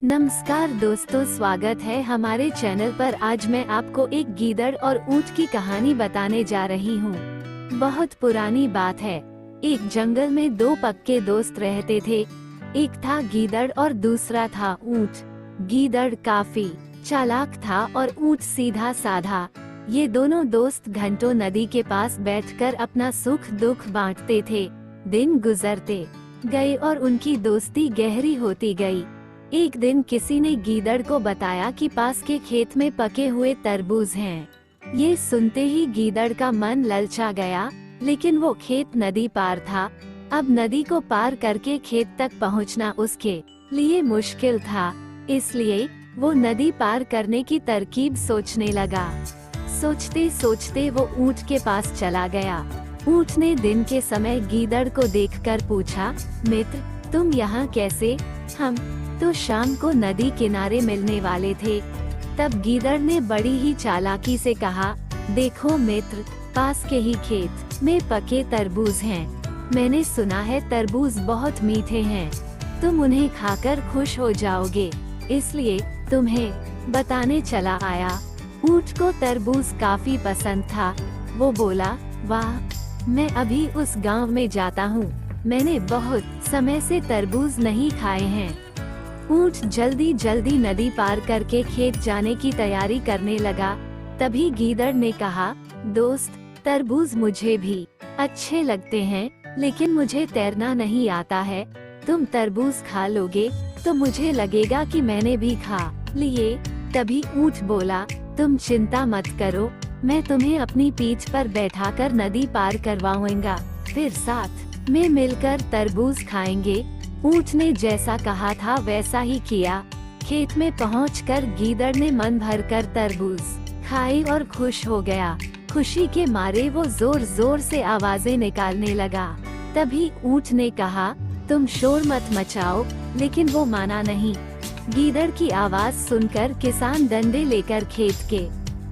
नमस्कार दोस्तों, स्वागत है हमारे चैनल पर। आज मैं आपको एक गीदड़ और ऊंट की कहानी बताने जा रही हूँ। बहुत पुरानी बात है। एक जंगल में दो पक्के दोस्त रहते थे। एक था गीदड़ और दूसरा था ऊंट। गीदड़ काफी चालाक था और ऊंट सीधा साधा। ये दोनों दोस्त घंटों नदी के पास बैठकर अपना सुख दुख बांटते थे। दिन गुजरते गए और उनकी दोस्ती गहरी होती गई। एक दिन किसी ने गीदड़ को बताया कि पास के खेत में पके हुए तरबूज हैं। ये सुनते ही गीदड़ का मन ललचा गया, लेकिन वो खेत नदी पार था। अब नदी को पार करके खेत तक पहुंचना उसके लिए मुश्किल था, इसलिए वो नदी पार करने की तरकीब सोचने लगा। सोचते सोचते वो ऊंट के पास चला गया। ऊंट ने दिन के समय गीदड़ को देखकर पूछा, मित्र, तुम यहाँ कैसे? हम तो शाम को नदी किनारे मिलने वाले थे। तब गीदड़ ने बड़ी ही चालाकी से कहा, देखो मित्र, पास के ही खेत में पके तरबूज हैं। मैंने सुना है तरबूज बहुत मीठे हैं। तुम उन्हें खाकर खुश हो जाओगे, इसलिए तुम्हें बताने चला आया। ऊंट को तरबूज काफी पसंद था। वो बोला, वाह, मैं अभी उस गांव में जाता हूँ। मैंने बहुत समय से तरबूज नहीं खाए हैं। ऊंट जल्दी जल्दी नदी पार करके खेत जाने की तैयारी करने लगा। तभी गीदड़ ने कहा, दोस्त, तरबूज मुझे भी अच्छे लगते हैं, लेकिन मुझे तैरना नहीं आता है। तुम तरबूज खा लोगे तो मुझे लगेगा कि मैंने भी खा लिए। तभी ऊंट बोला, तुम चिंता मत करो, मैं तुम्हें अपनी पीठ पर बैठाकर नदी पार करवाऊंगा, फिर साथ में मिलकर तरबूज खाएंगे। ऊंट ने जैसा कहा था वैसा ही किया। खेत में पहुंचकर गीदड़ ने मन भरकर तरबूज खाए और खुश हो गया। खुशी के मारे वो जोर जोर से आवाजें निकालने लगा। तभी ऊंट ने कहा, तुम शोर मत मचाओ, लेकिन वो माना नहीं। गीदड़ की आवाज सुनकर किसान डंडे लेकर खेत के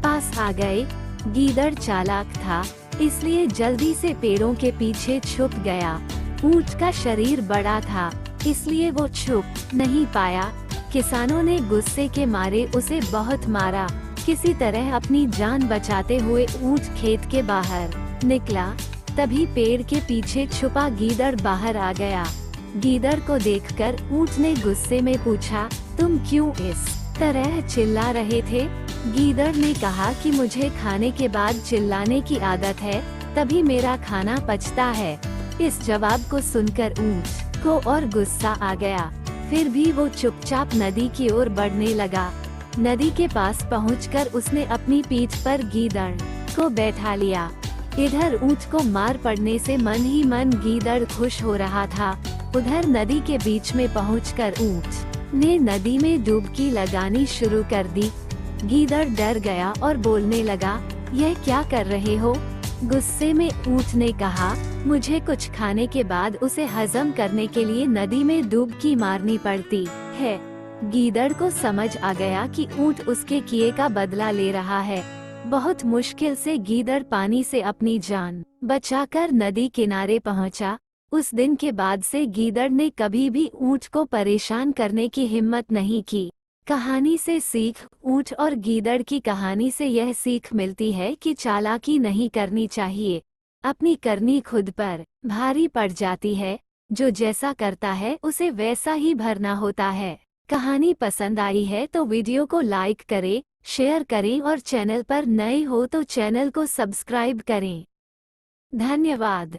पास आ गए। गीदड़ चालाक था, इसलिए जल्दी से पेड़ों के पीछे छुप गया। ऊंट का शरीर बड़ा था, इसलिए वो छुप नहीं पाया। किसानों ने गुस्से के मारे उसे बहुत मारा। किसी तरह अपनी जान बचाते हुए ऊंट खेत के बाहर निकला। तभी पेड़ के पीछे छुपा गीदड़ बाहर आ गया। गीदड़ को देखकर ऊंट ने गुस्से में पूछा, तुम क्यों इस तरह चिल्ला रहे थे? गीदड़ ने कहा कि मुझे खाने के बाद चिल्लाने की आदत है, तभी मेरा खाना पचता है। इस जवाब को सुनकर ऊंट को और गुस्सा आ गया। फिर भी वो चुपचाप नदी की ओर बढ़ने लगा। नदी के पास पहुंचकर उसने अपनी पीठ पर गीदड़ को बैठा लिया। इधर ऊंट को मार पड़ने से मन ही मन गीदड़ खुश हो रहा था। उधर नदी के बीच में पहुंचकर ऊंट ने नदी में डुबकी लगानी शुरू कर दी। गीदड़ डर गया और बोलने लगा, यह क्या कर रहे हो? गुस्से में ऊंट ने कहा, मुझे कुछ खाने के बाद उसे हजम करने के लिए नदी में डुबकी मारनी पड़ती है। गीदड़ को समझ आ गया कि ऊंट उसके किए का बदला ले रहा है। बहुत मुश्किल से गीदड़ पानी से अपनी जान बचाकर नदी किनारे पहुंचा। उस दिन के बाद से गीदड़ ने कभी भी ऊंट को परेशान करने की हिम्मत नहीं की। कहानी से सीख। ऊंट और गीदड़ की कहानी से यह सीख मिलती है कि चालाकी नहीं करनी चाहिए। अपनी करनी खुद पर भारी पड़ जाती है। जो जैसा करता है उसे वैसा ही भरना होता है। कहानी पसंद आई है तो वीडियो को लाइक करें, शेयर करें और चैनल पर नए हो तो चैनल को सब्सक्राइब करें। धन्यवाद।